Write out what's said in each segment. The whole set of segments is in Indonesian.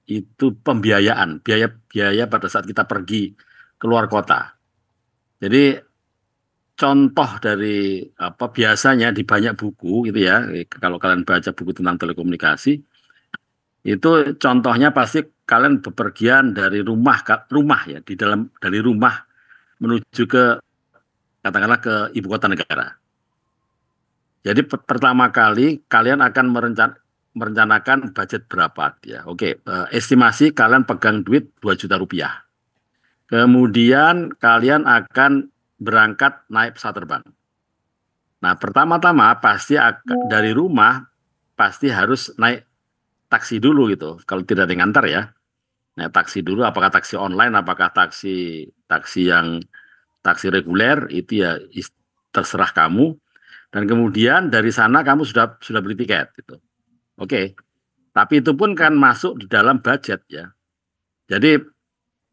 itu pembiayaan, biaya pada saat kita pergi keluar kota. Jadi contoh dari apa biasanya di banyak buku gitu ya, kalau kalian baca buku tentang telekomunikasi, itu contohnya pasti kalian bepergian dari rumah ya, di dalam dari rumah menuju ke katakanlah ke ibu kota negara. Jadi pertama kali kalian akan merencanakan budget berapa ya. Oke, estimasi kalian pegang duit 2 juta rupiah. Kemudian kalian akan berangkat naik pesawat terbang. Nah, pertama-tama pasti dari rumah pasti harus naik taksi dulu gitu. Kalau tidak ada yang ngantar ya. Naik taksi dulu, apakah taksi online, apakah taksi taksi yang taksi reguler itu ya terserah kamu. Dan kemudian dari sana kamu sudah beli tiket gitu. Oke. Tapi itu pun kan masuk di dalam budget ya. Jadi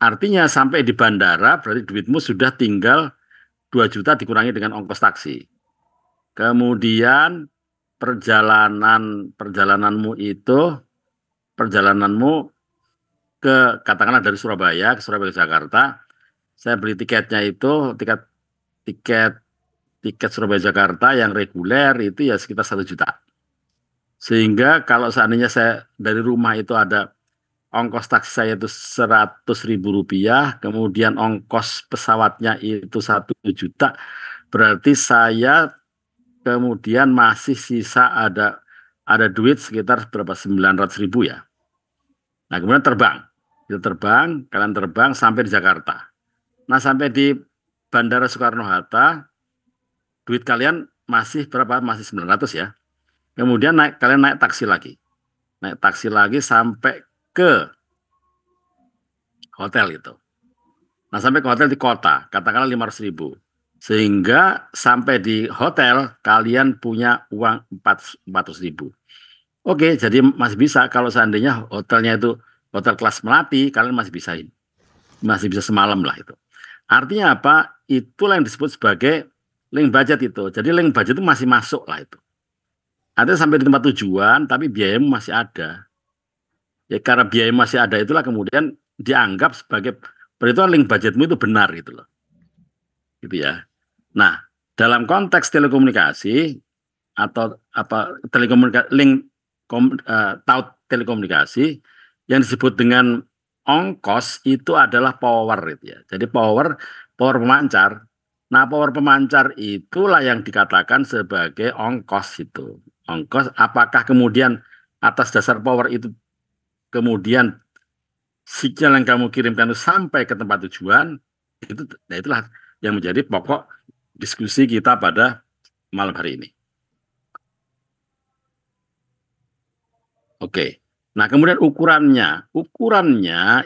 artinya sampai di bandara berarti duitmu sudah tinggal 2 juta dikurangi dengan ongkos taksi. Kemudian perjalananmu ke katakanlah dari Surabaya ke Jakarta, saya beli tiketnya itu tiket tiket Surabaya Jakarta yang reguler itu ya sekitar 1 juta. Sehingga kalau seandainya saya dari rumah itu ada ongkos taksi saya itu 100.000 rupiah, kemudian ongkos pesawatnya itu 1 juta, berarti saya kemudian masih sisa ada duit sekitar berapa 900.000 ya. Nah kemudian kalian terbang sampai di Jakarta. Nah sampai di Bandara Soekarno-Hatta, duit kalian masih berapa? Masih 900 ya. Kemudian kalian naik taksi lagi sampai ke hotel itu. Nah sampai ke hotel di kota, katakanlah 500.000. Sehingga sampai di hotel kalian punya uang 400.000. Oke, jadi masih bisa kalau seandainya hotelnya itu hotel kelas melati, kalian masih bisa semalam lah itu. Artinya apa? Itulah yang disebut sebagai link budget itu. Jadi link budget itu masih masuk lah itu. Artinya sampai di tempat tujuan, tapi biayamu masih ada. Ya karena biaya masih ada itulah kemudian dianggap sebagai perhitungan link budgetmu itu benar gitu loh. Gitu ya. Nah, dalam konteks telekomunikasi atau apa taut telekomunikasi yang disebut dengan ongkos itu adalah power gitu ya. Jadi power pemancar. Nah, power pemancar itulah yang dikatakan sebagai ongkos itu. Ongkos apakah kemudian atas dasar power itu kemudian sinyal yang kamu kirimkan itu sampai ke tempat tujuan itu, nah itulah yang menjadi pokok diskusi kita pada malam hari ini. Oke. Nah, kemudian ukurannya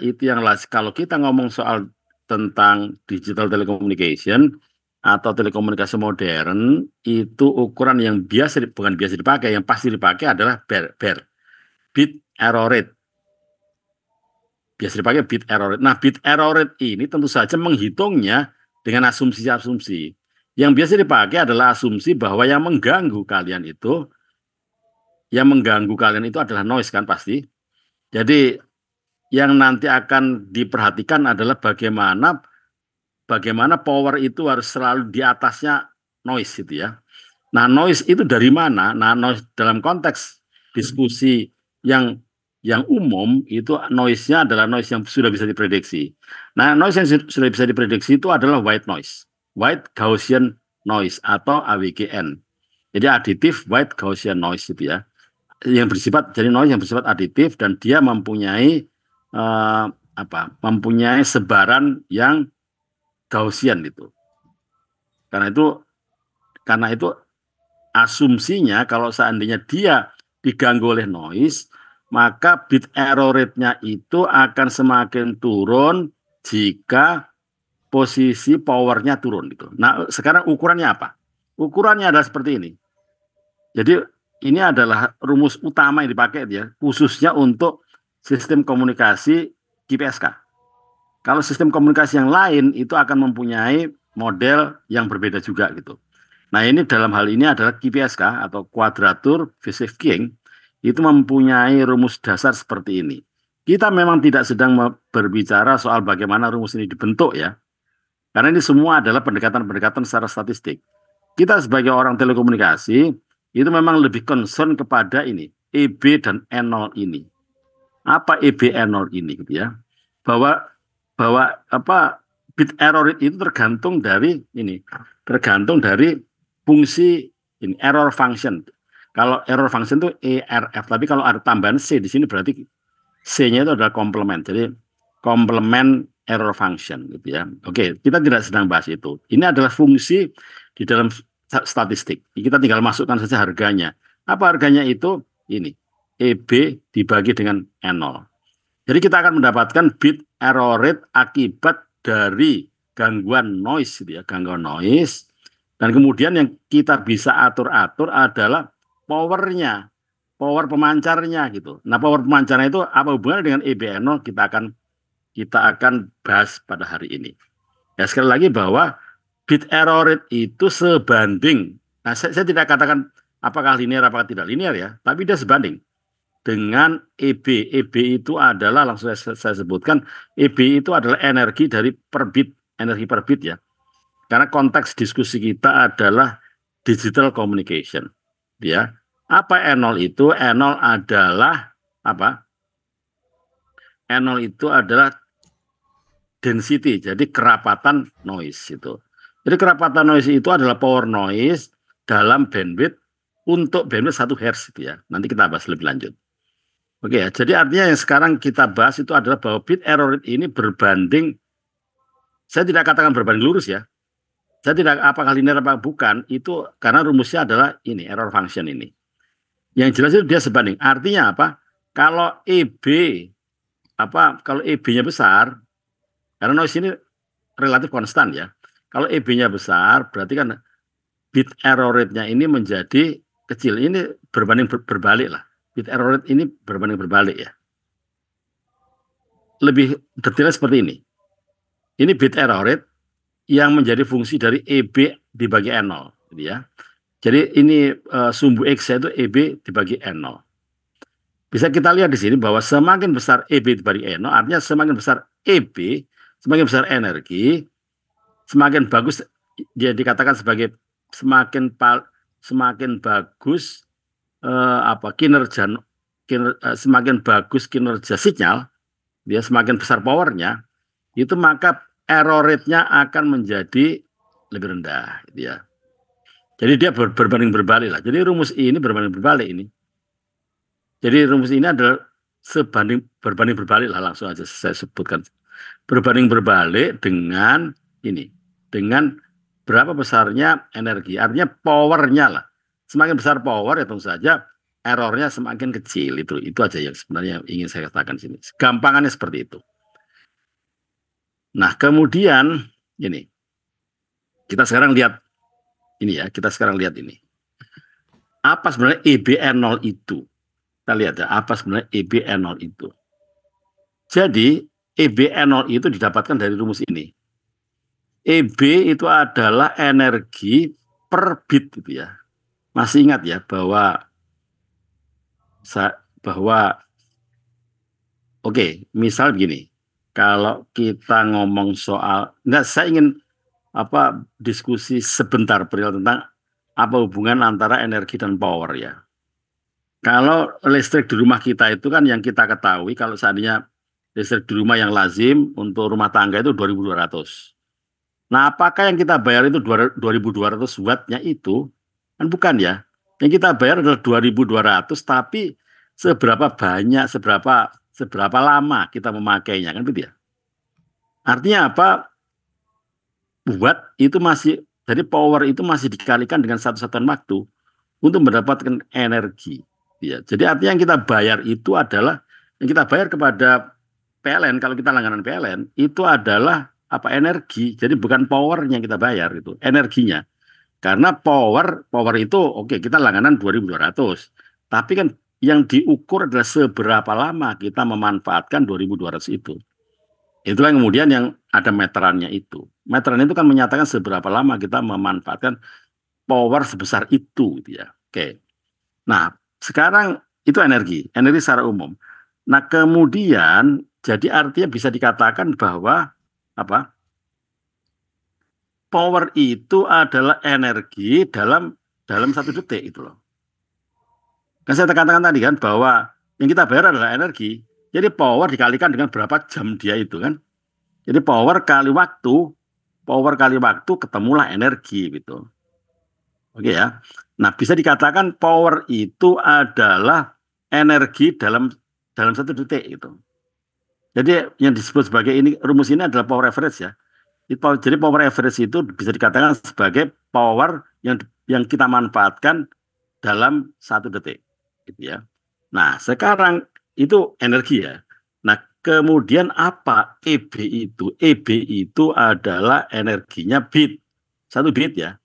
itu yang kalau kita ngomong soal tentang digital telecommunication atau telekomunikasi modern, itu ukuran yang bukan biasa dipakai, yang pasti dipakai adalah bit error rate. Biasa dipakai bit error rate. Nah, bit error rate ini tentu saja menghitungnya dengan asumsi-asumsi. Yang biasa dipakai adalah asumsi bahwa yang mengganggu kalian itu adalah noise kan pasti. Jadi yang nanti akan diperhatikan adalah bagaimana power itu harus selalu di atasnya noise gitu ya. Nah, noise itu dari mana? Nah, noise dalam konteks diskusi yang umum itu noise-nya adalah noise yang sudah bisa diprediksi. Nah, noise yang sudah bisa diprediksi itu adalah white Gaussian noise atau AWGN. Jadi additive white Gaussian noise gitu ya. Noise yang bersifat aditif dan dia mempunyai mempunyai sebaran yang Gaussian gitu. Karena itu asumsinya kalau seandainya dia diganggu oleh noise, maka bit error rate-nya itu akan semakin turun jika posisi powernya turun gitu. Nah, sekarang ukurannya apa? Ukurannya adalah seperti ini. Jadi ini adalah rumus utama yang dipakai ya, khususnya untuk sistem komunikasi QPSK. Kalau sistem komunikasi yang lain itu akan mempunyai model yang berbeda juga gitu. Nah, ini dalam hal ini adalah QPSK atau Quadrature Bezirksgeheng itu mempunyai rumus dasar seperti ini. Kita memang tidak sedang berbicara soal bagaimana rumus ini dibentuk ya. Karena ini semua adalah pendekatan-pendekatan secara statistik. Kita sebagai orang telekomunikasi itu memang lebih concern kepada ini, EB dan E0 ini. Apa EB E0 ini gitu ya? Bahwa bahwa apa bit error rate itu tergantung dari ini, tergantung dari fungsi ini error function. Kalau error function itu ERF, tapi kalau ada tambahan C di sini berarti C-nya itu adalah komplement. Jadi komplement error function gitu ya. Oke, kita tidak sedang bahas itu. Ini adalah fungsi di dalam statistik. Kita tinggal masukkan saja harganya. Apa harganya itu? Ini. EB dibagi dengan E0. Jadi kita akan mendapatkan bit error rate akibat dari gangguan noise gitu ya, gangguan noise. Dan kemudian yang kita bisa atur-atur adalah powernya, power pemancarnya gitu. Nah, power pemancarnya itu apa hubungannya dengan EBN0 kita akan bahas pada hari ini. Ya, sekali lagi bahwa bit error rate itu sebanding. Nah, saya tidak katakan apakah linear apakah tidak linear ya, tapi dia sebanding dengan EB. EB itu adalah langsung saya sebutkan, EB itu adalah energi dari per bit, energi per bit ya. Karena konteks diskusi kita adalah digital communication. Ya. Apa E0 itu? E0 adalah apa? E0 itu adalah density, jadi kerapatan noise itu. Jadi kerapatan noise itu adalah power noise dalam bandwidth untuk bandwidth 1 Hz itu ya. Nanti kita bahas lebih lanjut. Oke ya, jadi artinya yang sekarang kita bahas itu adalah bahwa bit error rate ini berbanding, saya tidak katakan berbanding lurus ya, saya tidak apakah linear apa bukan, itu karena rumusnya adalah ini, error function ini. Yang jelas itu dia sebanding. Artinya apa? Kalau EB, kalau EB-nya besar, karena noise ini relatif konstan ya. Kalau EB-nya besar, berarti kan bit error rate-nya ini menjadi kecil. Ini berbanding berbalik lah. Bit error rate ini berbanding berbalik ya. Lebih detailnya seperti ini. Ini bit error rate yang menjadi fungsi dari EB dibagi N0. Gitu ya. Jadi ini sumbu X itu EB dibagi N0. Bisa kita lihat di sini bahwa semakin besar EB dibagi N0, artinya semakin besar EB, semakin besar energi, semakin bagus dia dikatakan sebagai semakin bagus semakin bagus kinerja sinyal, dia semakin besar powernya, itu maka error rate-nya akan menjadi lebih rendah, gitu ya. Jadi dia berbanding berbalik lah. Jadi rumus ini berbanding berbalik ini. Jadi rumus ini adalah berbanding berbalik lah, langsung aja saya sebutkan. Berbanding berbalik dengan ini, dengan berapa besarnya energi. Artinya powernya lah. Semakin besar power ya tentu saja errornya semakin kecil. Itu aja yang sebenarnya ingin saya katakan sini. Gampangannya seperti itu. Nah, kemudian ini kita sekarang lihat ini ya, Apa sebenarnya EBN0 itu? Kita lihat ya, apa sebenarnya EBN0 itu? Jadi EBN0 itu didapatkan dari rumus ini. EB itu adalah energi per bit gitu ya. Masih ingat ya bahwa misal begini. Kalau kita ngomong soal, saya ingin diskusi sebentar perihal tentang apa hubungan antara energi dan power ya. Kalau listrik di rumah kita itu kan yang kita ketahui, kalau seandainya listrik di rumah yang lazim untuk rumah tangga itu 2.200. Nah, apakah yang kita bayar itu 2.200 wattnya itu? Kan bukan ya. Yang kita bayar adalah 2.200, tapi seberapa banyak, seberapa lama kita memakainya, kan begitu ya. Artinya apa? Watt itu masih, jadi power itu masih dikalikan dengan satu satuan waktu untuk mendapatkan energi. Ya, jadi artinya yang kita bayar itu adalah, yang kita bayar kepada PLN, kalau kita langganan PLN, itu adalah energi. Jadi bukan powernya yang kita bayar, itu energinya. Karena power itu kita langganan 2.200. Tapi kan yang diukur adalah seberapa lama kita memanfaatkan 2.200 itu. Itulah yang kemudian yang ada meterannya itu. Meteran itu kan menyatakan seberapa lama kita memanfaatkan power sebesar itu gitu ya. Oke. Nah, sekarang itu energi secara umum. Nah, kemudian jadi artinya bisa dikatakan bahwa apa? Power itu adalah energi dalam 1 detik itu loh. Kan saya katakan tadi kan bahwa yang kita bayar adalah energi. Jadi power dikalikan dengan berapa jam dia itu kan. Jadi power kali waktu ketemulah energi gitu. Oke ya. Nah, bisa dikatakan power itu adalah energi dalam 1 detik itu. Jadi yang disebut sebagai rumus ini adalah power average ya. Jadi power average itu bisa dikatakan sebagai power yang kita manfaatkan dalam 1 detik, gitu ya. Nah, sekarang itu energi ya. Nah, kemudian apa EB itu? EB itu adalah energinya bit, 1 bit ya.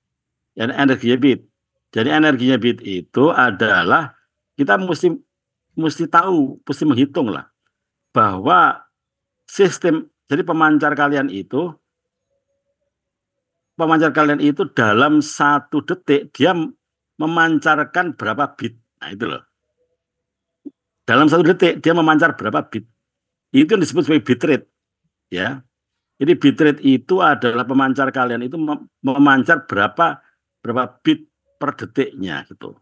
Dan energinya bit. Jadi energinya bit itu adalah kita mesti tahu, mesti menghitung lah bahwa sistem. Jadi pemancar kalian itu dalam 1 detik dia memancarkan berapa bit. Nah itu loh. Dalam 1 detik dia memancar berapa bit. Itu yang disebut sebagai bit rate. Ya. Jadi bit rate itu adalah pemancar kalian itu memancar berapa bit per detiknya gitu.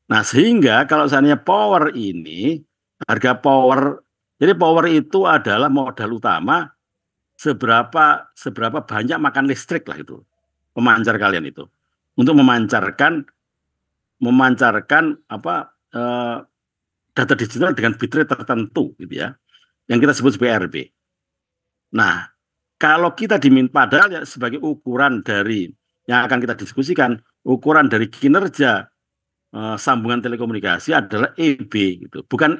Nah sehingga kalau seandainya harga power, jadi power itu adalah modal utama seberapa banyak makan listrik lah itu pemancar kalian itu untuk memancarkan data digital dengan bitrate tertentu gitu ya, yang kita sebut sebagai RB. Nah, kalau kita diminta padahal ya sebagai ukuran dari yang akan kita diskusikan, ukuran dari kinerja sambungan telekomunikasi adalah EB gitu, bukan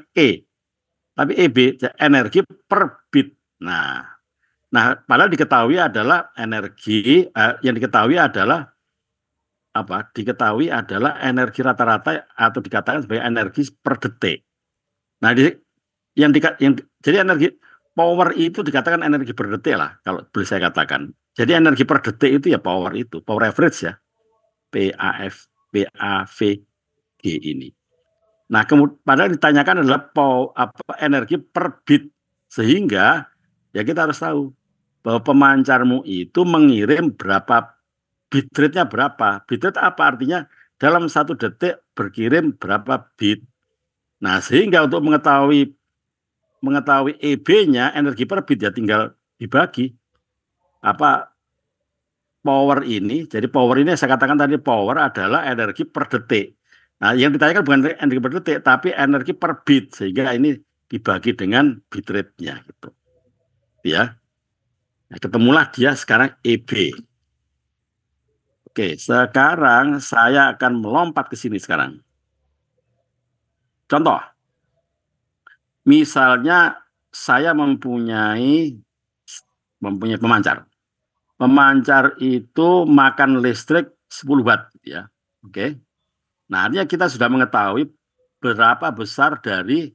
tapi EB energi per bit. Nah, padahal diketahui adalah yang diketahui adalah apa? Diketahui adalah energi rata-rata atau dikatakan sebagai energi per detik. Nah, jadi energi power itu dikatakan energi per detik lah, kalau boleh saya katakan. Jadi energi per detik itu ya power average ya, PAV G ini. Nah, padahal ditanyakan adalah energi per bit, sehingga ya kita harus tahu bahwa pemancarmu itu mengirim berapa bitrate-nya berapa. Bitrate apa artinya? Dalam 1 detik berkirim berapa bit. Nah, sehingga untuk mengetahui EB-nya, energi per bit ya tinggal dibagi apa power ini. Jadi power ini saya katakan tadi power adalah energi per detik. Nah, yang ditanyakan bukan energi per detik, tapi energi per bit, sehingga ini dibagi dengan bitrate-nya gitu. Ya. Nah, ketemulah dia sekarang EB. Oke, sekarang saya akan melompat ke sini sekarang. Contoh, misalnya saya mempunyai pemancar. Pemancar itu makan listrik 10 watt ya. Oke. Nah, artinya kita sudah mengetahui berapa besar dari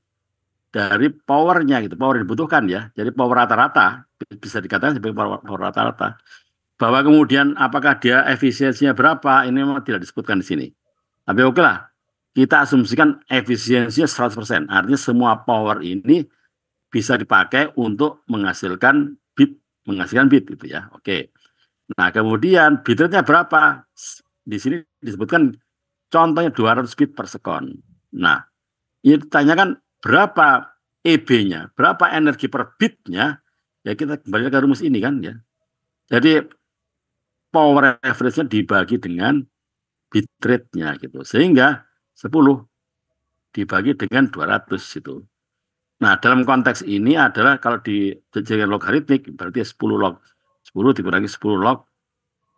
powernya gitu, power yang dibutuhkan ya. Jadi power rata-rata bisa dikatakan sebagai power rata-rata. Bahwa kemudian apakah dia efisiensinya berapa, ini memang tidak disebutkan di sini. Tapi oke lah, kita asumsikan efisiensinya 100%. Artinya semua power ini bisa dipakai untuk menghasilkan bit gitu ya. Oke. Nah, kemudian bitrate-nya berapa? Di sini disebutkan contohnya 200 bit per sekon. Nah, ini ditanyakan berapa EB-nya, berapa energi per bit-nya, ya kita kembali ke rumus ini kan ya. Jadi power average-nya dibagi dengan bitrate-nya gitu. Sehingga 10 dibagi dengan 200 itu. Nah, dalam konteks ini adalah kalau dijadikan logaritmik berarti 10 log 10 dikurangi 10 log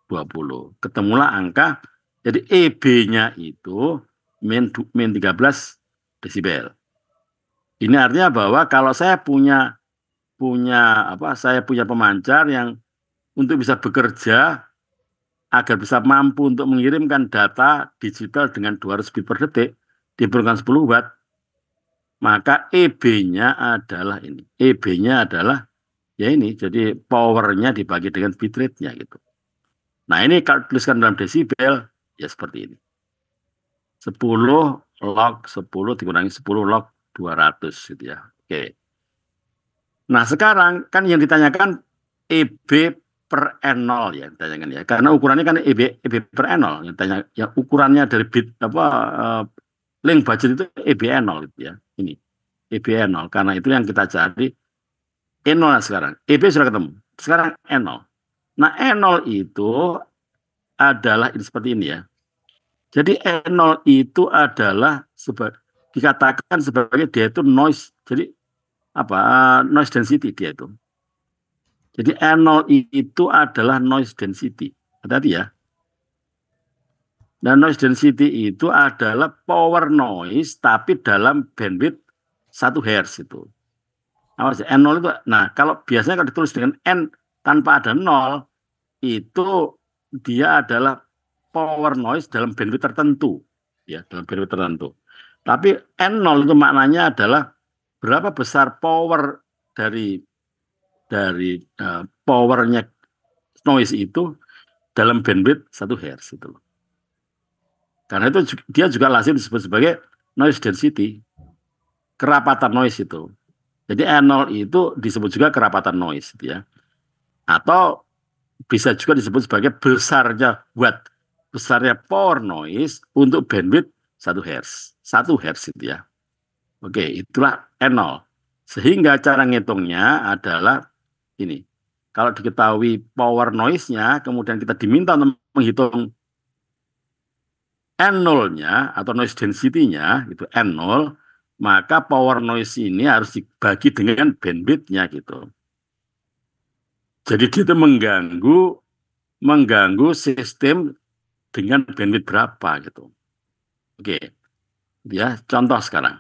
20. Ketemulah angka, jadi EB-nya itu min 13 desibel. Ini artinya bahwa kalau saya punya pemancar yang untuk bisa bekerja agar bisa mampu untuk mengirimkan data digital dengan 200 bit per detik diberikan 10 watt, maka EB-nya adalah ini. EB-nya adalah ya ini, jadi powernya dibagi dengan bitrate-nya gitu. Nah, ini kalau tuliskan dalam desibel ya seperti ini. 10 log 10 dikurangi 10 log 200 gitu ya. Oke. Nah, sekarang kan yang ditanyakan EB per N0 ya, ditanyakan ya. Karena ukurannya kan EB per N0 yang tanya, yang ukurannya dari bit apa link budget itu EB0 gitu ya. Ini EB0 karena itu yang kita cari E0 sekarang. EB sudah ketemu. Sekarang N0. Nah, N0 itu adalah ini seperti ini ya. Jadi N0 itu adalah dikatakan sebagai dia itu noise. Jadi apa noise density dia itu. Jadi N0 itu adalah noise density. Hati-hati ya. Dan noise density itu adalah power noise tapi dalam bandwidth 1 Hz itu. Awas, N0 itu, nah kalau biasanya kalau ditulis dengan N tanpa ada 0, itu dia adalah power noise dalam bandwidth tertentu. Ya, dalam bandwidth tertentu. Tapi N0 itu maknanya adalah berapa besar power dari powernya noise itu dalam bandwidth 1 Hz itu. Karena itu dia juga lazim disebut sebagai noise density, kerapatan noise itu. Jadi N0 itu disebut juga kerapatan noise gitu ya. Atau bisa juga disebut sebagai besarnya power noise untuk bandwidth 1 Hz. 1 Hz itu ya. Oke, itulah N0. Sehingga cara ngitungnya adalah ini. Kalau diketahui power noise-nya, kemudian kita diminta untuk menghitung N0-nya atau noise density-nya, itu N0, maka power noise ini harus dibagi dengan bandwidth-nya gitu. Jadi dia itu mengganggu sistem dengan bandwidth berapa gitu. Oke, ya contoh sekarang.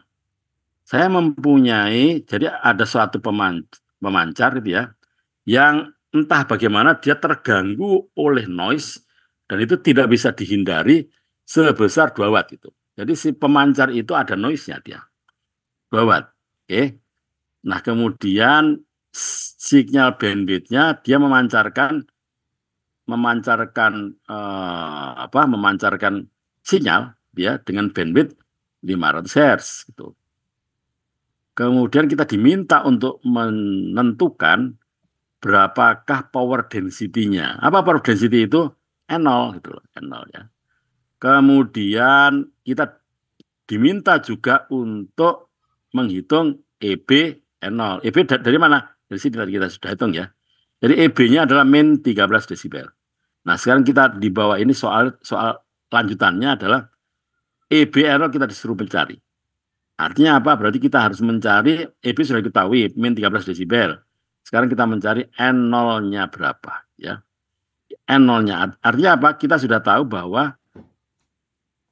Saya mempunyai, jadi ada suatu pemancar gitu ya, yang entah bagaimana dia terganggu oleh noise dan itu tidak bisa dihindari sebesar 2 watt itu. Jadi si pemancar itu ada noise-nya dia. 2 watt. Oke. Nah, kemudian signal bandwidth-nya dia memancarkan sinyal dia dengan bandwidth 500 Hz gitu. Kemudian kita diminta untuk menentukan berapakah power density-nya. Apa power density itu? N0 gitu loh, N0 ya. Kemudian kita diminta juga untuk menghitung EB N0. EB dari mana? Dari sini tadi kita sudah hitung ya. Jadi EB-nya adalah min 13 desibel. Nah, sekarang kita di bawah ini soal lanjutannya adalah EB N0 kita disuruh mencari. Artinya apa? Berarti kita harus mencari EB sudah diketahui min 13 desibel. Sekarang kita mencari N0-nya berapa ya. N0-nya artinya apa? Kita sudah tahu bahwa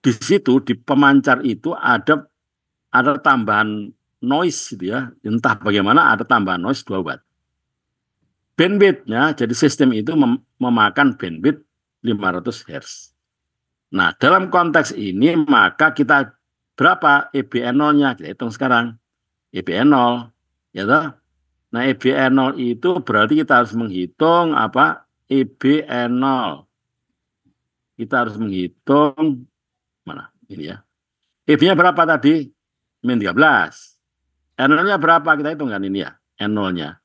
di situ di pemancar itu ada tambahan noise gitu ya. Entah bagaimana ada tambahan noise 2 watt. Bandwidth-nya jadi sistem itu memakan bandwidth 500 Hz. Nah, dalam konteks ini maka kita berapa EBN0-nya? Kita hitung sekarang. EBN0 ya toh. Nah, EBN0 itu berarti kita harus menghitung apa? EBN0. Kita harus menghitung mana? Ini ya. EB-nya berapa tadi? Min 13. N0-nya berapa? Kita hitung kan ini ya. N0-nya.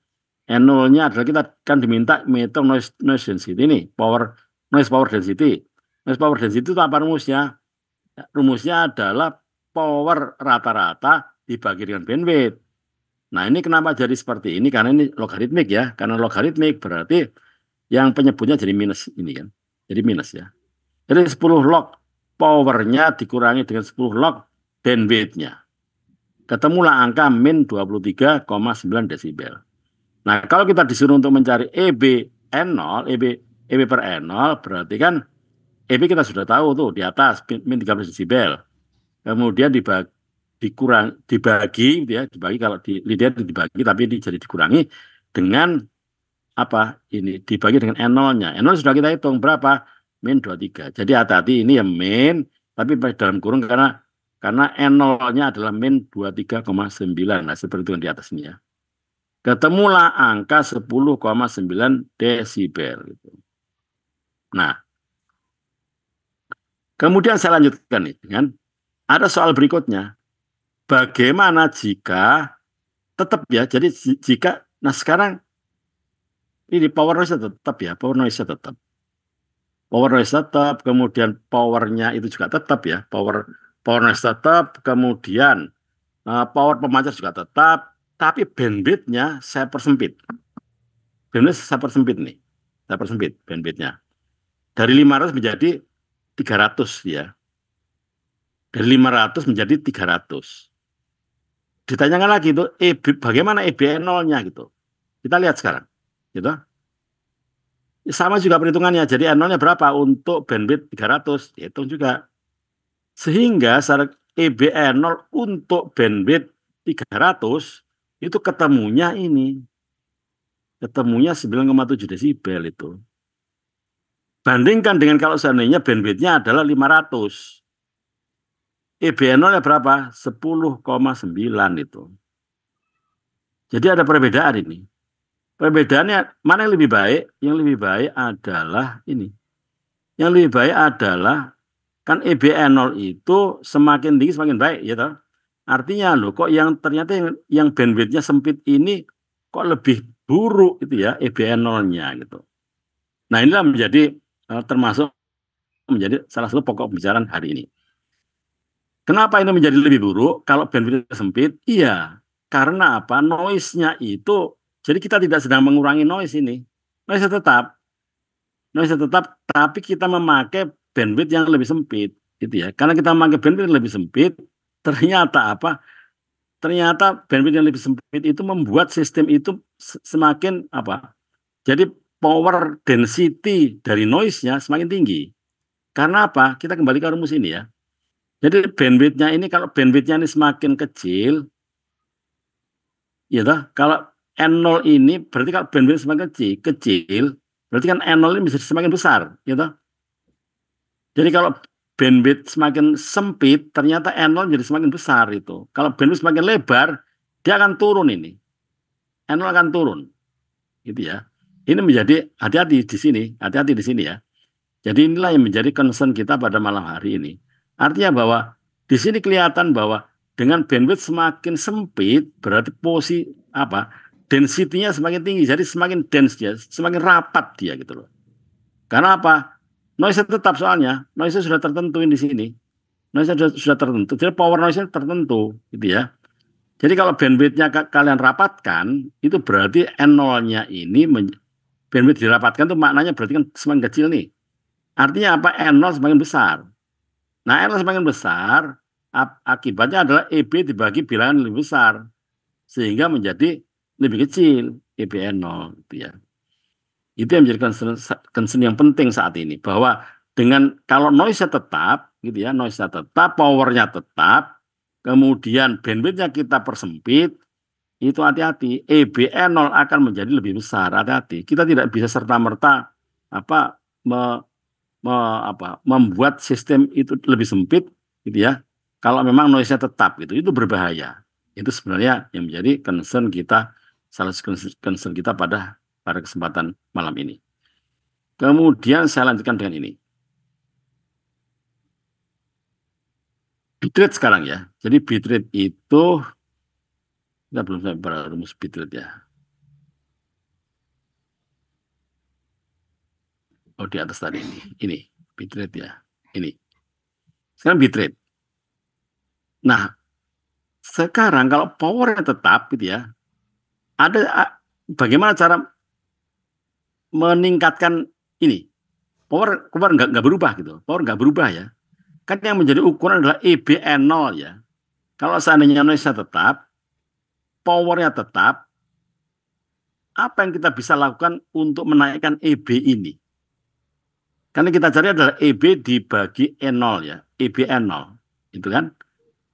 N0-nya adalah kita kan diminta menghitung noise density ini, noise power density. Noise power density itu apa rumusnya? Rumusnya adalah power rata-rata dibagi dengan bandwidth. Nah, ini kenapa jadi seperti ini? Karena ini logaritmik ya. Karena logaritmik berarti yang penyebutnya jadi minus ini kan. Jadi minus ya. Jadi 10 log powernya dikurangi dengan 10 log bandwidth-nya. Ketemulah angka min 23,9 desibel. Nah, kalau kita disuruh untuk mencari EB N0, EB per N0, berarti kan EB kita sudah tahu tuh di atas min 13 desibel. Kemudian dibagi gitu ya, dibagi kalau di lidah dibagi tapi jadi dikurangi dengan apa? Ini dibagi dengan N0-nya. N0 sudah kita hitung berapa? Min 23. Jadi hati-hati ini ya min tapi dalam kurung karena N0-nya adalah min 23,9. Nah, seperti itu yang di atas ini ya. Ketemulah angka 10,9 desibel. Nah, kemudian saya lanjutkan nih, kan? Ada soal berikutnya. Bagaimana jika tetap ya. Jadi jika, nah sekarang ini power noise tetap ya, power noise tetap. Power noise tetap, kemudian powernya itu juga tetap ya, power power noise tetap, kemudian power pemancar juga tetap, tapi bandwidth-nya saya persempit. Bandwidth saya persempit nih, saya persempit bandwidth-nya. Dari 500 menjadi 300 ya, dari 500 menjadi 300. Ditanyakan lagi itu, bagaimana EBE0-nya gitu. Kita lihat sekarang, gitu. Sama juga perhitungannya. Jadi N0-nya berapa untuk bandwidth 300? Hitung juga. Sehingga EBE0 untuk bandwidth 300 itu ketemunya ini. Ketemunya 9,7 desibel itu. Bandingkan dengan kalau seandainya bandwidth-nya adalah 500. EBE0-nya berapa? 10,9 itu. Jadi ada perbedaan ini. Perbedaannya mana yang lebih baik? Yang lebih baik adalah ini. Yang lebih baik adalah kan EBE0 itu semakin tinggi semakin baik, ya toh? Artinya loh, kok yang ternyata yang bandwidth-nya sempit ini kok lebih buruk itu ya EBE0-nya gitu. Nah, inilah menjadi termasuk menjadi salah satu pokok pembicaraan hari ini. Kenapa ini menjadi lebih buruk kalau bandwidth sempit? Iya, karena apa? Noise-nya itu, jadi kita tidak sedang mengurangi noise ini. Noise tetap, tapi kita memakai bandwidth yang lebih sempit, gitu ya. Karena kita memakai bandwidth yang lebih sempit, ternyata apa? Ternyata bandwidth yang lebih sempit itu membuat sistem itu semakin apa? Jadi power density dari noise-nya semakin tinggi. Karena apa? Kita kembali ke rumus ini ya. Jadi bandwidth-nya ini kalau bandwidth-nya ini semakin kecil, ya toh, kalau N0 ini berarti kalau bandwidth semakin kecil, berarti kan N0 ini bisa semakin besar, ya toh. Jadi kalau bandwidth semakin sempit, ternyata N0 jadi semakin besar itu. Kalau bandwidth semakin lebar, dia akan turun ini. N0 akan turun, gitu ya. Ini menjadi hati-hati di sini, hati-hati di sini ya. Jadi inilah yang menjadi concern kita pada malam hari ini. Artinya bahwa di sini kelihatan bahwa dengan bandwidth semakin sempit, berarti posisi apa? Density-nya semakin tinggi, jadi semakin dense dia, semakin rapat dia gitu loh. Karena apa? Noise tetap soalnya, noise sudah tertentu di sini. Noise sudah tertentu, jadi power noise tertentu gitu ya. Jadi kalau bandwidth-nya kalian rapatkan, itu berarti N0-nya ini bandwidth dirapatkan itu maknanya berarti kan semakin kecil nih. Artinya apa? N0 semakin besar. Nah, N0 semakin besar, akibatnya adalah EB dibagi bilangan lebih besar. Sehingga menjadi lebih kecil EBE0. Gitu ya. Itu yang menjadi concern yang penting saat ini. Bahwa dengan kalau noise-nya tetap, gitu ya, noise-nya tetap, power-nya tetap, kemudian bandwidth-nya kita persempit, itu hati-hati. EBE0 akan menjadi lebih besar. Hati-hati. Kita tidak bisa serta-merta apa membuat sistem itu lebih sempit gitu ya. Kalau memang noise-nya tetap gitu, itu berbahaya. Itu sebenarnya yang menjadi concern kita, salah satu concern kita pada kesempatan malam ini. Kemudian saya lanjutkan dengan ini. Bitrate sekarang ya. Jadi bitrate itu kita belum sampai pada rumus bitrate ya. Oh, di atas tadi ini. Ini bitrate ya. Ini. Sekarang bitrate. Nah, sekarang kalau powernya tetap gitu ya, ada bagaimana cara meningkatkan ini? Power nggak berubah gitu. Power nggak berubah ya. Kan yang menjadi ukuran adalah EBE0 ya. Kalau seandainya noise tetap, powernya tetap, apa yang kita bisa lakukan untuk menaikkan EB ini? Karena kita cari adalah EB dibagi E0 ya, EBE0. Itu kan?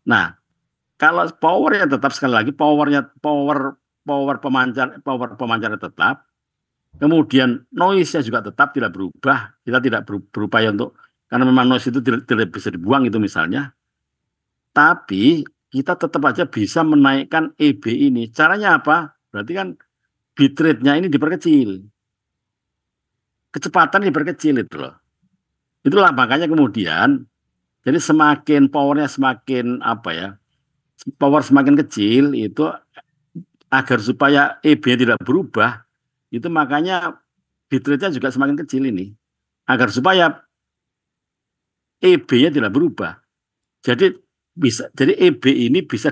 Nah, kalau powernya tetap, sekali lagi power pemancarnya tetap, kemudian noise-nya juga tetap tidak berubah. Kita tidak berupaya untuk, karena memang noise itu tidak bisa dibuang itu misalnya. Tapi kita tetap aja bisa menaikkan EB ini. Caranya apa? Berarti kan bitrate-nya ini diperkecil. Kecepatan diperkecil itu loh. Itulah makanya kemudian, jadi semakin powernya semakin apa ya, power semakin kecil itu agar supaya EB-nya tidak berubah, itu makanya bitrate-nya juga semakin kecil ini. Agar supaya EB-nya tidak berubah. Jadi EB ini bisa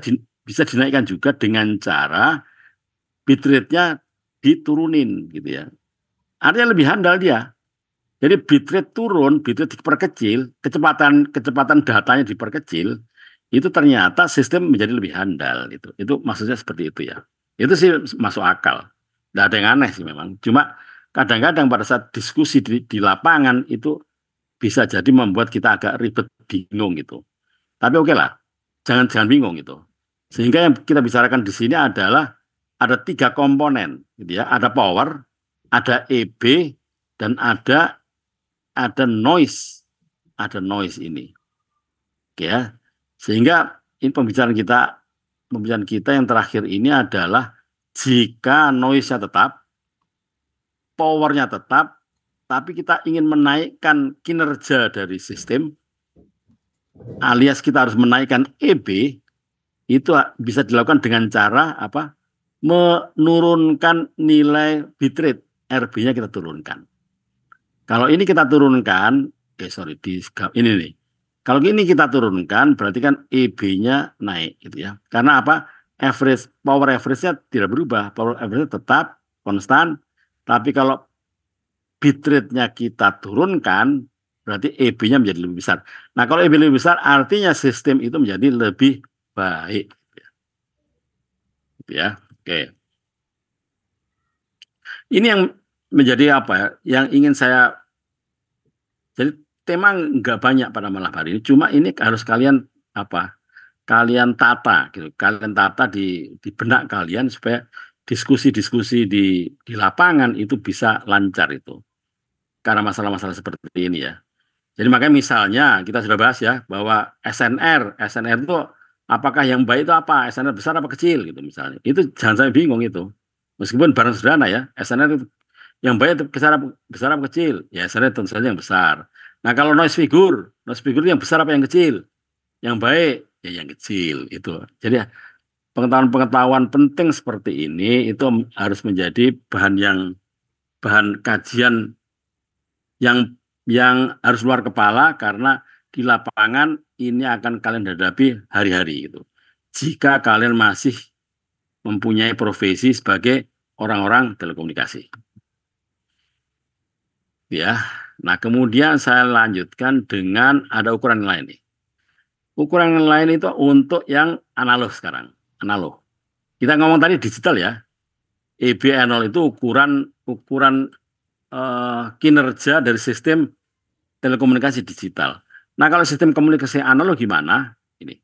dinaikkan juga dengan cara bitrate-nya diturunin gitu ya. Artinya lebih handal dia. Jadi bitrate turun, bitrate diperkecil, kecepatan datanya diperkecil, itu ternyata sistem menjadi lebih handal itu. Itu maksudnya seperti itu ya. Itu sih masuk akal. Tidak ada yang aneh sih memang. Cuma kadang-kadang pada saat diskusi di lapangan itu bisa jadi membuat kita agak ribet, bingung gitu. Tapi oke lah, jangan bingung gitu. Sehingga yang kita bicarakan di sini adalah ada 3 komponen, gitu ya. Ada power, ada EB, dan ada noise ini, oke ya. Sehingga ini pembicaraan kita yang terakhir ini adalah jika noise-nya tetap, powernya tetap, tapi kita ingin menaikkan kinerja dari sistem, alias kita harus menaikkan EB, itu bisa dilakukan dengan cara apa? Menurunkan nilai bitrate, RB-nya kita turunkan. Kalau ini kita turunkan, ini nih. Kalau ini kita turunkan, berarti kan EB-nya naik, gitu ya. Karena apa? Power average-nya tidak berubah, power average-nya tetap konstan. Tapi kalau bitrate-nya kita turunkan, berarti EB-nya menjadi lebih besar. Nah, kalau EB lebih besar, artinya sistem itu menjadi lebih baik. Gitu ya. Oke. Ini yang menjadi apa ya? Yang ingin saya, jadi tema nggak banyak pada malam hari ini. Cuma ini harus kalian apa? Kalian tata gitu. Kalian tata di benak kalian supaya diskusi-diskusi di lapangan itu bisa lancar itu. Karena masalah-masalah seperti ini ya. Jadi makanya misalnya kita sudah bahas ya bahwa SNR itu apakah yang baik itu apa? SNR besar apa kecil gitu misalnya. Itu jangan sampai bingung itu. Meskipun barang sederhana ya, SNR itu yang baik itu besar apa kecil? Ya SNR tentu saja yang besar. Nah kalau noise figure itu yang besar apa yang kecil? Yang baik ya yang kecil itu. Jadi pengetahuan-pengetahuan penting seperti ini itu harus menjadi bahan kajian yang harus luar kepala karena di lapangan ini akan kalian hadapi hari-hari gitu. Jika kalian masih mempunyai profesi sebagai orang-orang telekomunikasi. Ya. Nah, kemudian saya lanjutkan dengan ada ukuran yang lain nih. Ukuran yang lain itu untuk yang analog sekarang, analog. Kita ngomong tadi digital ya. EBE0 itu ukuran kinerja dari sistem telekomunikasi digital. Nah, kalau sistem komunikasi analog gimana? Ini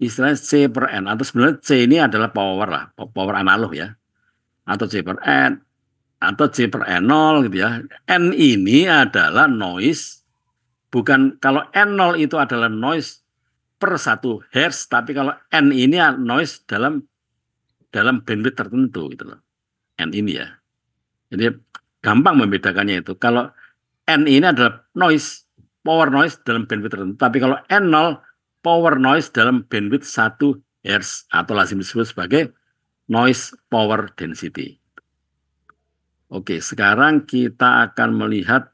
istilahnya C per N, atau sebenarnya C ini adalah power lah, power analog ya, atau C per N, atau C per N0 gitu ya. N ini adalah noise, bukan kalau N0 itu adalah noise per 1 Hz, tapi kalau N ini noise dalam bandwidth tertentu gitu loh. N ini ya. Jadi gampang membedakannya itu. Kalau N ini adalah power noise dalam bandwidth tertentu. Tapi kalau N0, power noise dalam bandwidth 1 Hz atau lazim disebut sebagai noise power density. Oke, sekarang kita akan melihat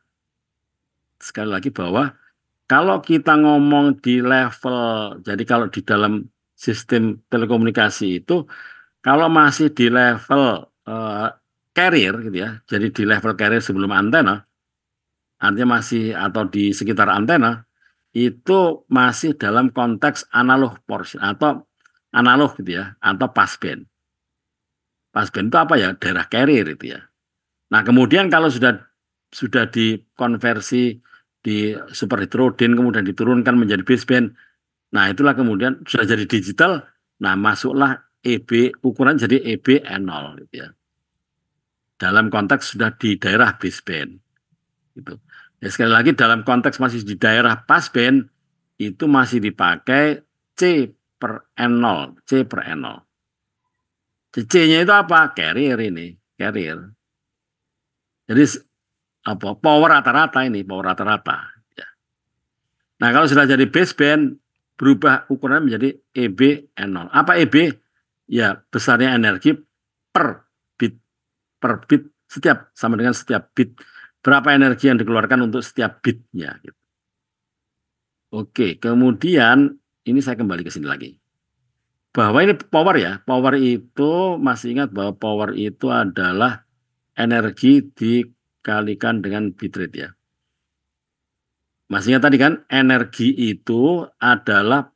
sekali lagi bahwa kalau kita ngomong di level, jadi kalau di dalam sistem telekomunikasi itu, kalau masih di level carrier gitu ya, jadi di level carrier sebelum antena, artinya masih atau di sekitar antena, itu masih dalam konteks analog portion atau analog gitu ya, atau passband. Passband itu apa ya? Daerah carrier itu ya. Nah, kemudian kalau sudah dikonversi di super heteroden, kemudian diturunkan menjadi baseband, nah itulah kemudian sudah jadi digital, nah masuklah EB, ukuran jadi EB0 gitu ya. Dalam konteks sudah di daerah baseband. Gitu. Ya, sekali lagi dalam konteks masih di daerah passband itu masih dipakai C per N0, C per N0. C-nya itu apa? Carrier ini, carrier. Jadi apa? Power rata-rata ini, power rata-rata. Ya. Nah kalau sudah jadi baseband berubah ukurannya menjadi EB N0. Apa EB? Ya, besarnya energi per bit setiap sama dengan setiap bit. Berapa energi yang dikeluarkan untuk setiap bitnya gitu. Oke, kemudian ini saya kembali ke sini lagi. Bahwa ini power ya. Power itu masih ingat bahwa power itu adalah energi dikalikan dengan bitrate ya. Masih ingat tadi kan energi itu adalah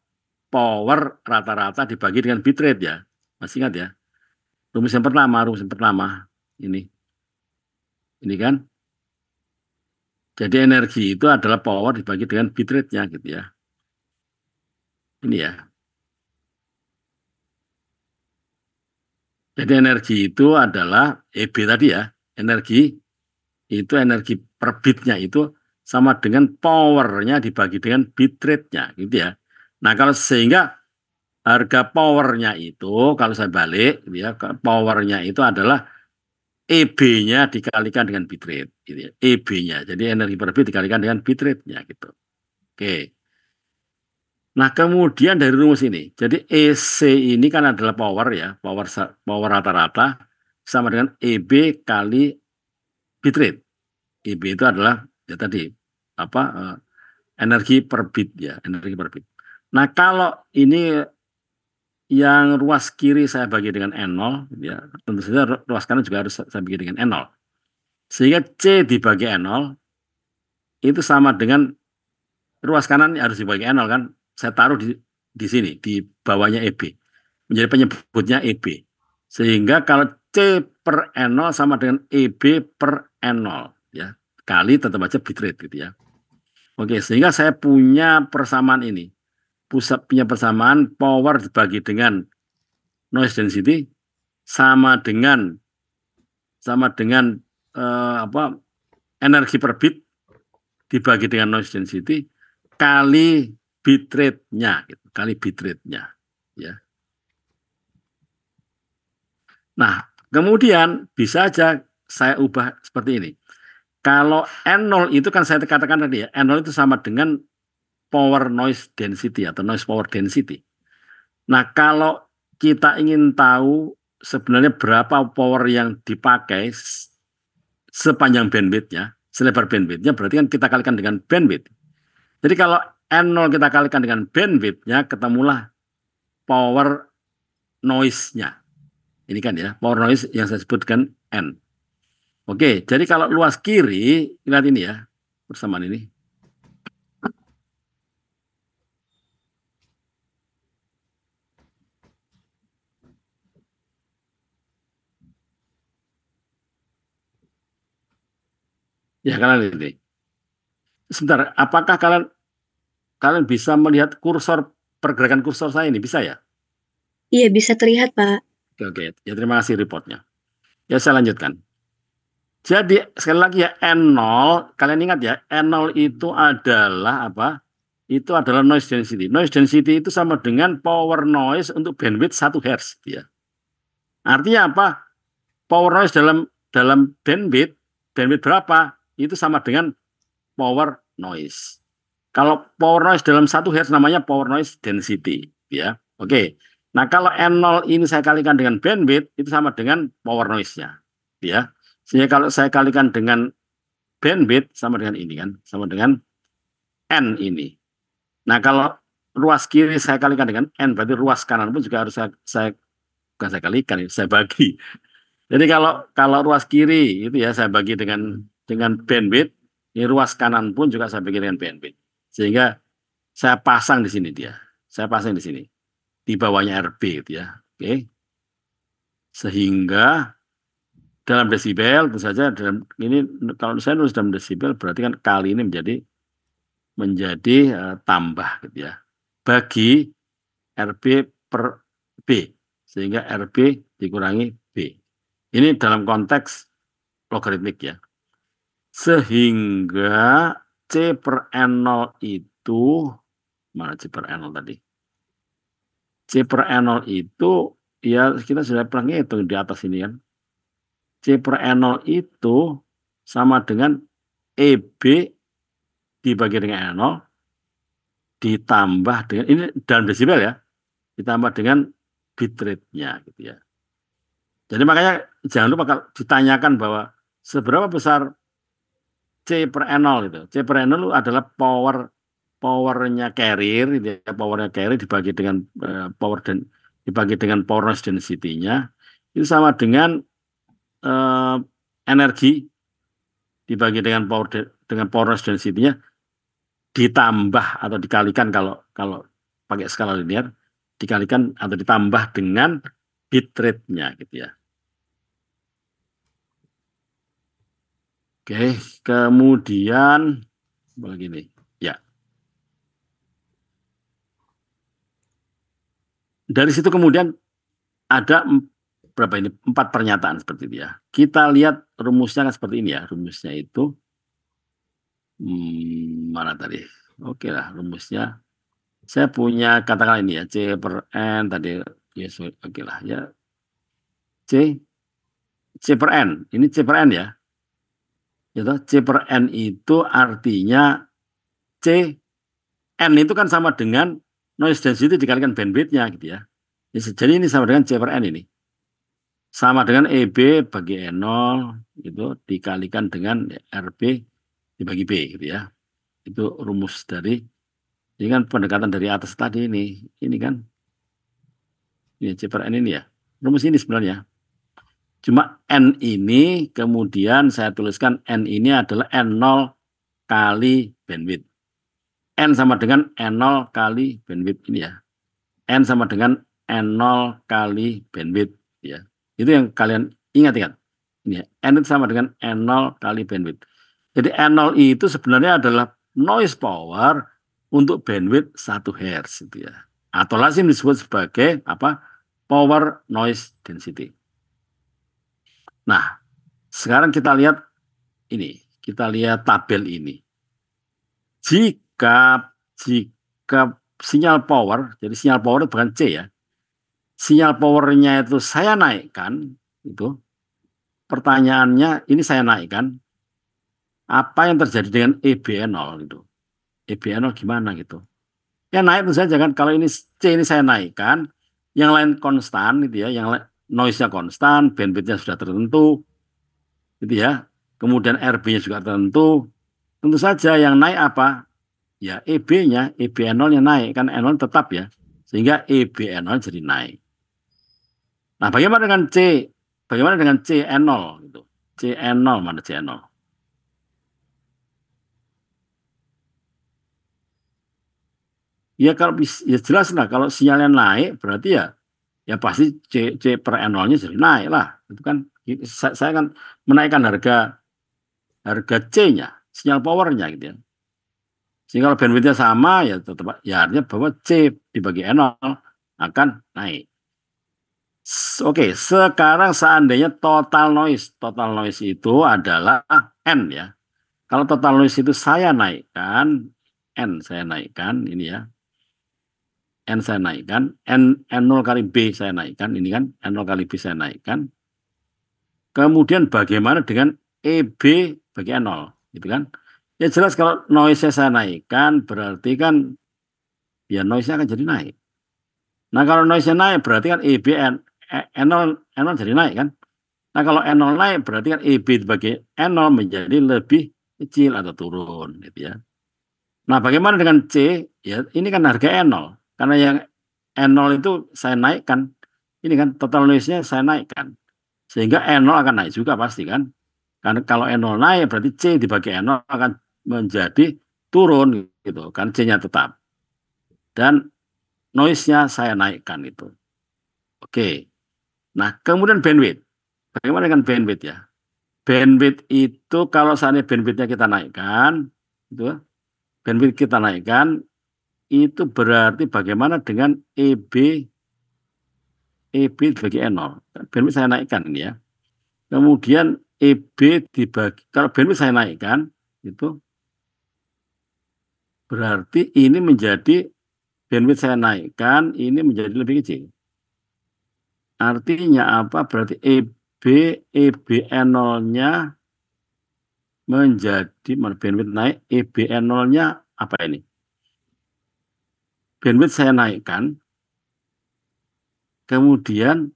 power rata-rata dibagi dengan bitrate ya. Masih ingat ya. Rumus yang pertama ini. Ini kan. Jadi energi itu adalah power dibagi dengan bitrate-nya gitu ya. Ini ya. Jadi energi itu adalah EB tadi ya. Energi itu energi per bitnya itu sama dengan powernya dibagi dengan bitrate-nya gitu ya. Nah kalau sehingga harga powernya itu kalau saya balik gitu ya, powernya itu adalah EB-nya dikalikan dengan bitrate gitu ya. EB-nya. Jadi energi per bit dikalikan dengan bitrate-nya gitu. Oke. Nah, kemudian dari rumus ini, jadi EC ini kan adalah power ya, power rata-rata sama dengan EB kali bitrate. EB itu adalah ya tadi apa energi per bit ya, energi per bit. Nah, kalau ini yang ruas kiri saya bagi dengan N0 ya, tentu saja ruas kanan juga harus saya bagi dengan N0. Sehingga C dibagi N0 itu sama dengan ruas kanan harus dibagi N0 kan. Saya taruh di sini, di bawahnya EB. Menjadi penyebutnya EB. Sehingga kalau C per N0 sama dengan EB per N0. Ya. Kali tetap aja bitrate gitu ya. Oke, sehingga saya punya persamaan ini. Pusat punya persamaan power dibagi dengan noise density sama dengan apa energi per bit dibagi dengan noise density kali bitrate-nya gitu, kali bitrate-nya ya. Nah, kemudian bisa aja saya ubah seperti ini. Kalau N0 itu kan saya katakan tadi ya, N0 itu sama dengan power noise density atau noise power density. Nah, kalau kita ingin tahu sebenarnya berapa power yang dipakai sepanjang bandwidth-nya, selebar bandwidth-nya, berarti kan kita kalikan dengan bandwidth. Jadi kalau N0 kita kalikan dengan bandwidth-nya, ketemulah power noise-nya. Ini kan ya, power noise yang saya sebutkan N. Oke, jadi kalau luas kiri, lihat ini ya, persamaan ini. Ya, kalian lihat ini. Sebentar, apakah kalian kalian bisa melihat kursor pergerakan kursor saya ini? Bisa ya? Iya, bisa terlihat, Pak. Oke, oke. Ya, terima kasih reportnya. Ya, saya lanjutkan. Jadi, sekali lagi ya, N0, kalian ingat ya, N0 itu adalah apa? Itu adalah noise density. Noise density itu sama dengan power noise untuk bandwidth 1 Hz. Ya. Artinya apa? Power noise dalam bandwidth berapa? Itu sama dengan power noise. Kalau power noise dalam 1 Hz namanya power noise density. Ya, oke. Nah, kalau N0 ini saya kalikan dengan bandwidth, itu sama dengan power noise-nya. Ya. Sehingga kalau saya kalikan dengan bandwidth, sama dengan ini kan. Sama dengan N ini. Nah, kalau ruas kiri saya kalikan dengan N, berarti ruas kanan pun juga harus bukan saya kalikan, saya bagi. Jadi kalau ruas kiri itu ya saya bagi dengan bandwidth, ini ruas kanan pun juga saya bagi dengan bandwidth. Sehingga saya pasang di sini dia. Saya pasang di sini. Di bawahnya RB gitu ya. Oke. Sehingga dalam desibel tentu saja dalam ini kalau saya nulis dalam desibel berarti kan kali ini menjadi tambah gitu ya. Bagi RB per B. Sehingga RB dikurangi B. Ini dalam konteks logaritmik ya. Sehingga C per N0 itu, mana C per N0 tadi? C per N0 itu, ya kita sudah pernah ngitung di atas ini kan. C per N0 itu sama dengan EB dibagi dengan N0 ditambah dengan, ini dalam desibel ya, ditambah dengan bitrate-nya gitu ya. Jadi makanya jangan lupa kalau ditanyakan bahwa seberapa besar C per N0 itu. C per N0 itu adalah powernya carrier, gitu ya. Powernya carrier dibagi dengan dibagi dengan power noise density-nya itu sama dengan eh, energi dibagi dengan dengan power noise density-nya ditambah atau dikalikan kalau kalau pakai skala linear dikalikan atau ditambah dengan bit rate-nya gitu ya. Oke, kemudian begini. Ya, dari situ kemudian ada berapa ini? 4 pernyataan seperti itu ya. Kita lihat rumusnya kan seperti ini ya. Rumusnya itu mana tadi? Oke lah, rumusnya. Saya punya katakan ini ya, C per N tadi. Yes, oke lah ya. C per N. Ini C per N ya. Gitu. C per N itu artinya C N itu kan sama dengan noise density dikalikan bandwidth-nya gitu ya. Jadi ini sama dengan C per N ini. Sama dengan EB bagi E0 itu dikalikan dengan RB dibagi B gitu ya. Itu rumus dari ini kan pendekatan dari atas tadi ini. Ini kan ini C per N ini ya. Rumus ini sebenarnya. Cuma N ini kemudian saya tuliskan N ini adalah N0 kali bandwidth. N sama dengan N0 kali bandwidth ini ya. N sama dengan N0 kali bandwidth ya. Itu yang kalian ingat-ingat. Ini ya. N itu sama dengan N0 kali bandwidth. Jadi N0 itu sebenarnya adalah noise power untuk bandwidth 1 Hz gitu ya. Atau lazim disebut sebagai apa? Power noise density. Nah, sekarang kita lihat ini, kita lihat tabel ini. Jika sinyal power, jadi sinyal power itu bukan C ya. Sinyal powernya itu saya naikkan, itu pertanyaannya ini saya naikkan, apa yang terjadi dengan EBN0 itu? EBN0 gimana gitu? Ya naik tentu saja kan, kalau ini C ini saya naikkan, yang lain konstan gitu ya, yang noise-nya konstan, bandwidth-nya sudah tertentu, gitu ya. Kemudian RB-nya juga tertentu. Tentu saja yang naik apa? Ya EB-nya, EBN0-nya naik, kan N0 tetap ya. Sehingga EBN0 jadi naik. Nah, bagaimana dengan C? Bagaimana dengan CN0 gitu? CN0 mana CN0? Ya kalau ya jelas lah kalau sinyalnya naik berarti ya pasti C per N0-nya jadi naik lah. Itu kan saya kan menaikkan harga C-nya, sinyal powernya gitu ya. Sehingga kalau bandwidth-nya sama ya tetap ya artinya bahwa C dibagi N0 akan naik. Oke, sekarang seandainya total noise itu adalah N ya. Kalau total noise itu saya naikkan, N saya naikkan, ini ya. N saya naikkan, N0 kali B saya naikkan, ini kan N0 kali B saya naikkan. Kemudian bagaimana dengan EB bagi N0, gitu kan? Ya jelas kalau noise-nya saya naikkan, berarti kan ya noise-nya akan jadi naik. Nah kalau noise-nya naik, berarti kan EB N0 jadi naik kan? Nah kalau N0 naik, berarti kan EB bagi N0 menjadi lebih kecil atau turun, gitu ya. Nah bagaimana dengan C? Ya ini kan harga N0. Karena yang N0 itu saya naikkan. Ini kan total noise-nya saya naikkan. Sehingga N0 akan naik juga pasti kan. Karena kalau N0 naik berarti C dibagi N0 akan menjadi turun gitu kan. C-nya tetap. Dan noise-nya saya naikkan itu. Oke. Nah kemudian bandwidth. Bagaimana dengan bandwidth ya? Bandwidth itu kalau seandainya bandwidth-nya kita naikkan, itu bandwidth kita naikkan, itu berarti bagaimana dengan EB dibagi N0. Bandwidth saya naikkan ini ya. Kemudian EB dibagi, kalau bandwidth saya naikkan, itu berarti ini menjadi, bandwidth saya naikkan, ini menjadi lebih kecil. Artinya apa? Berarti EBN0-nya menjadi, bandwidth naik, EBN0-nya apa ini? Bandwidth saya naikkan, kemudian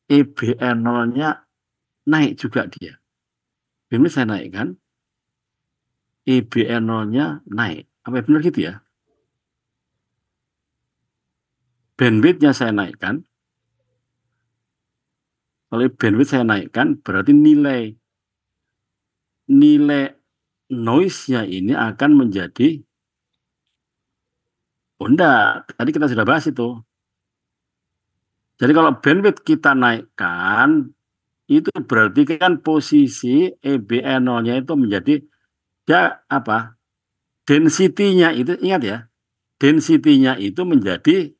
EBR0-nya naik juga dia. Bandwidth saya naikkan, EBR0-nya naik. Apa benar gitu ya? Bandwidth-nya saya naikkan. Kalau bandwidth saya naikkan, berarti nilai noise-nya ini akan menjadi, oh enggak, tadi kita sudah bahas itu. Jadi kalau bandwidth kita naikkan, itu berarti kan posisi EBR0-nya itu menjadi, ya apa, density-nya itu, ingat ya, density-nya itu menjadi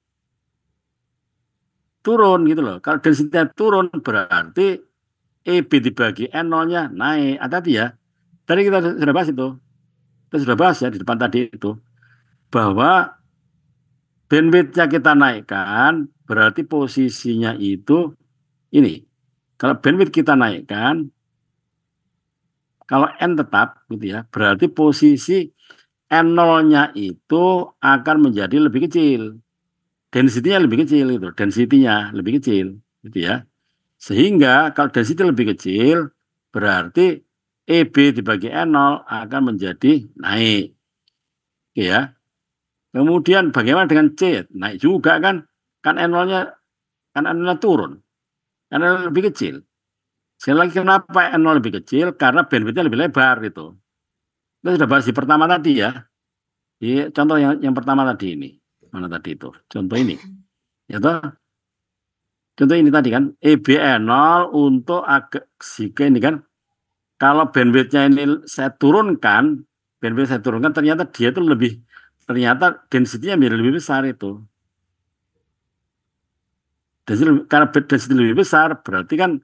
turun gitu loh. Kalau density-nya turun berarti EB dibagi N0-nya naik. Hati-hati ya. Tadi kita sudah bahas itu. Kita sudah bahas ya di depan tadi itu. Bahwa bandwidth-nya kita naikkan, berarti posisinya itu ini. Kalau bandwidth kita naikkan, kalau N tetap gitu ya, berarti posisi N0-nya itu akan menjadi lebih kecil. Density-nya lebih kecil itu, density-nya lebih kecil gitu ya. Sehingga kalau density lebih kecil, berarti EB dibagi N0 akan menjadi naik. Oke ya. Kemudian bagaimana dengan C? Naik juga kan? Kan N0-nya turun. N0 lebih kecil. Sekali lagi kenapa N0 lebih kecil? Karena bandwidth-nya lebih lebar gitu. Kita sudah bahas di pertama tadi ya. Di contoh yang pertama tadi ini. Mana tadi itu? Contoh ini. Ya toh? Contoh ini tadi kan, EBN0 untuk agak jika ini kan, kalau bandwidth-nya ini bandwidth saya turunkan, ternyata dia itu ternyata density-nya menjadi lebih besar itu. Karena density lebih besar, berarti kan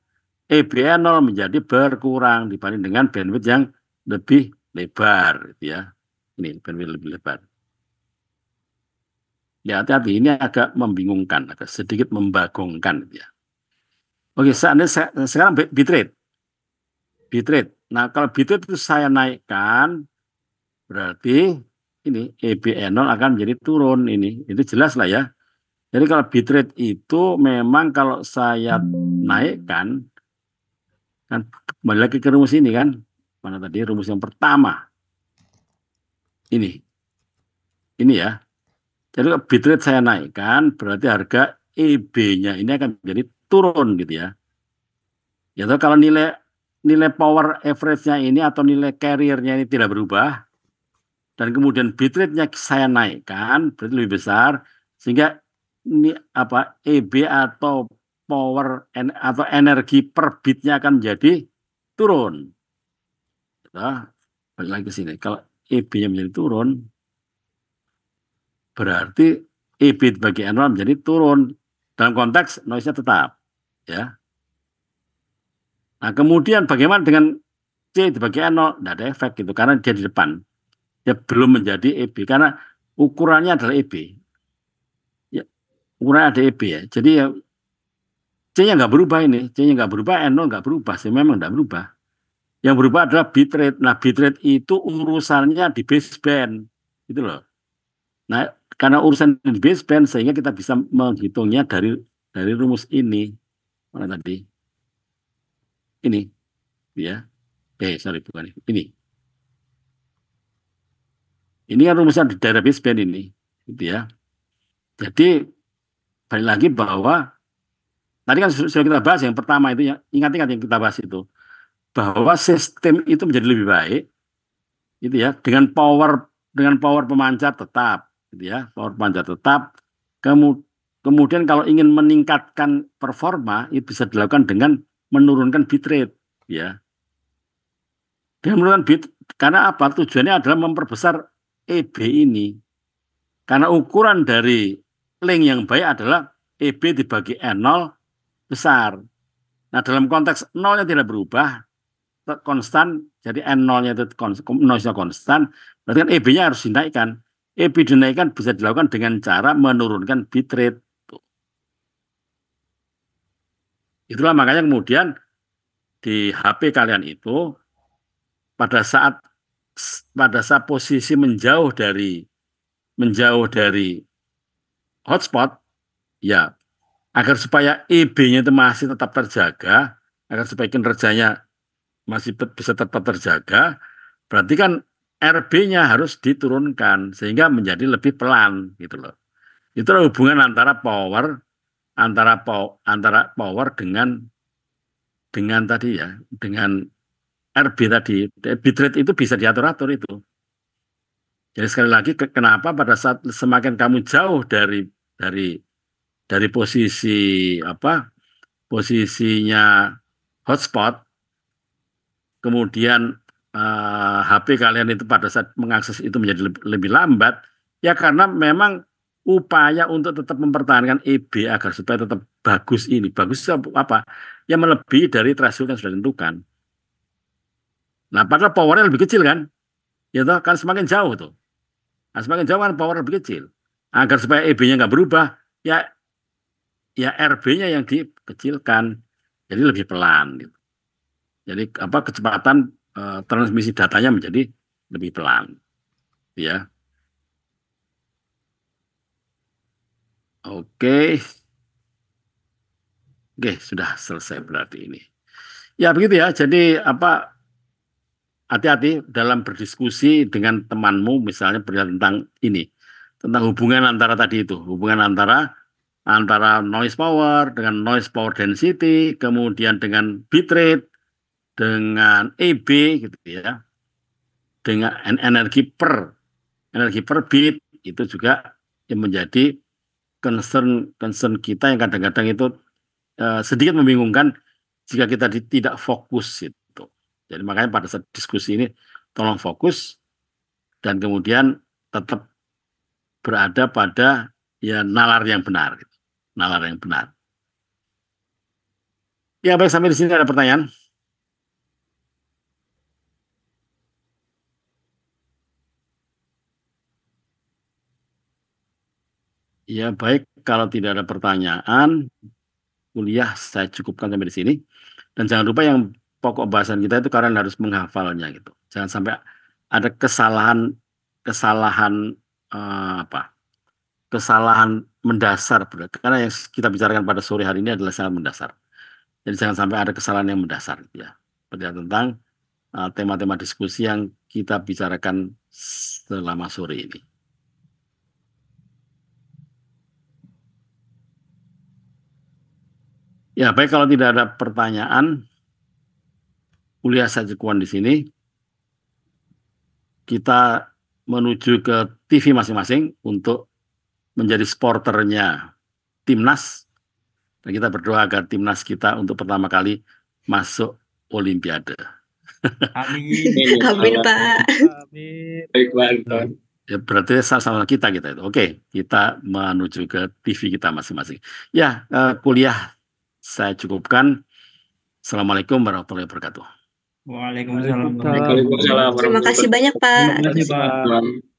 EBN0 menjadi berkurang dibanding dengan bandwidth yang lebih lebar, gitu ya. Ini bandwidth lebih lebar. Ya hati-hati, ini agak membingungkan, agak sedikit membagongkan, gitu ya. Oke, sekarang bitrate. Bitrate. Nah, kalau bitrate itu saya naikkan, berarti ini EBN0 akan menjadi turun ini. Itu jelas lah ya. Jadi kalau bitrate itu memang kalau saya naikkan, kan kembali lagi ke rumus ini kan. Mana tadi rumus yang pertama. Ini. Ini ya. Jadi kalau bitrate saya naikkan, berarti harga EB-nya ini akan menjadi turun gitu ya. Ya, kalau nilai power average-nya ini atau nilai carrier-nya ini tidak berubah, dan kemudian bitrate-nya saya naikkan, berarti lebih besar, sehingga ini apa EB atau power atau energi per bitnya akan menjadi turun. Nah, balik lagi ke sini. Kalau EB-nya menjadi turun, berarti EB bagi N0 menjadi turun. Dalam konteks noise-nya tetap. Ya. Nah, kemudian bagaimana dengan C dibagi N0? Tidak ada efek gitu, karena dia di depan. Dia belum menjadi EB, karena ukurannya adalah EB. Ya, ukurannya ada EB ya. Jadi ya, C-nya nggak berubah ini. C-nya nggak berubah, N0 nggak berubah. C memang nggak berubah. Yang berubah adalah bitrate. Nah, bitrate itu urusannya di baseband. Gitu loh. Nah, karena urusan di baseband, sehingga kita bisa menghitungnya dari rumus ini. Mana tadi? Ini. Ya. Sorry, bukan ini. Ini. Ini kan rumusnya di daerah baseband ini. Gitu ya. Jadi, balik lagi bahwa tadi kan sudah kita bahas yang pertama itu, ingat-ingat yang kita bahas itu, bahwa sistem itu menjadi lebih baik, gitu ya, dengan power pemancar tetap, gitu ya, power pemancar tetap. Kemudian kalau ingin meningkatkan performa, itu bisa dilakukan dengan menurunkan bitrate, ya. Dengan menurunkan bit, karena apa? Tujuannya adalah memperbesar EB ini. Karena ukuran dari link yang baik adalah EB dibagi N0 besar. Nah, dalam konteks nolnya tidak berubah, konstan, jadi N0-nya itu noise-nya konstan, berarti kan EB-nya harus dinaikkan. EB dinaikkan bisa dilakukan dengan cara menurunkan bitrate. Itulah makanya kemudian di HP kalian itu pada saat posisi menjauh dari hotspot, ya agar supaya EB-nya itu masih tetap terjaga, agar supaya kinerjanya masih bisa tetap terjaga, berarti kan RB-nya harus diturunkan sehingga menjadi lebih pelan gitu loh. Itulah hubungan antara power dengan tadi ya, dengan RB tadi. Bitrate itu bisa diatur-atur itu. Jadi sekali lagi kenapa pada saat semakin kamu jauh dari dari posisi apa? Posisinya hotspot, kemudian HP kalian itu pada saat mengakses itu menjadi lebih lambat, ya karena memang upaya untuk tetap mempertahankan EB agar supaya tetap bagus ini. Bagus itu apa? Ya melebihi dari threshold yang sudah ditentukan. Nah, padahal powernya lebih kecil kan? Ya toh, kan semakin jauh tuh. Nah, semakin jauh kan power lebih kecil. Agar supaya EB-nya nggak berubah, ya RB-nya yang dikecilkan. Jadi lebih pelan gitu. Jadi apa kecepatan transmisi datanya menjadi lebih pelan, ya. Oke, oke sudah selesai berarti ini. Ya begitu ya. Jadi apa hati-hati dalam berdiskusi dengan temanmu misalnya tentang ini, tentang hubungan antara tadi itu, hubungan antara noise power dengan noise power density, kemudian dengan bitrate, dengan EB gitu ya, dengan energi per bit itu juga yang menjadi concern concern kita yang kadang-kadang itu sedikit membingungkan jika kita tidak fokus itu. Jadi makanya pada saat diskusi ini tolong fokus dan kemudian tetap berada pada ya nalar yang benar, gitu. Nalar yang benar. Ya baik sampai di sini ada pertanyaan. Ya baik kalau tidak ada pertanyaan kuliah saya cukupkan sampai di sini dan jangan lupa yang pokok bahasan kita itu kalian harus menghafalnya gitu. Jangan sampai ada kesalahan apa? Kesalahan mendasar berarti karena yang kita bicarakan pada sore hari ini adalah sangat mendasar. Jadi jangan sampai ada kesalahan yang mendasar gitu ya. Tentang tema-tema diskusi yang kita bicarakan selama sore ini. Ya, baik kalau tidak ada pertanyaan, kuliah saya cukupkan di sini. Kita menuju ke TV masing-masing untuk menjadi sporternya timnas. Dan kita berdoa agar timnas kita untuk pertama kali masuk Olimpiade. Amin. Amin, Pak. Amin. Baik, Pak Anton. Ya, berarti sama-sama kita itu. Oke, kita menuju ke TV kita masing-masing. Ya, kuliah saya cukupkan. Assalamualaikum warahmatullahi wabarakatuh. Waalaikumsalam. Waalaikumsalam. Terima kasih banyak, Pak. Terima kasih, Pak.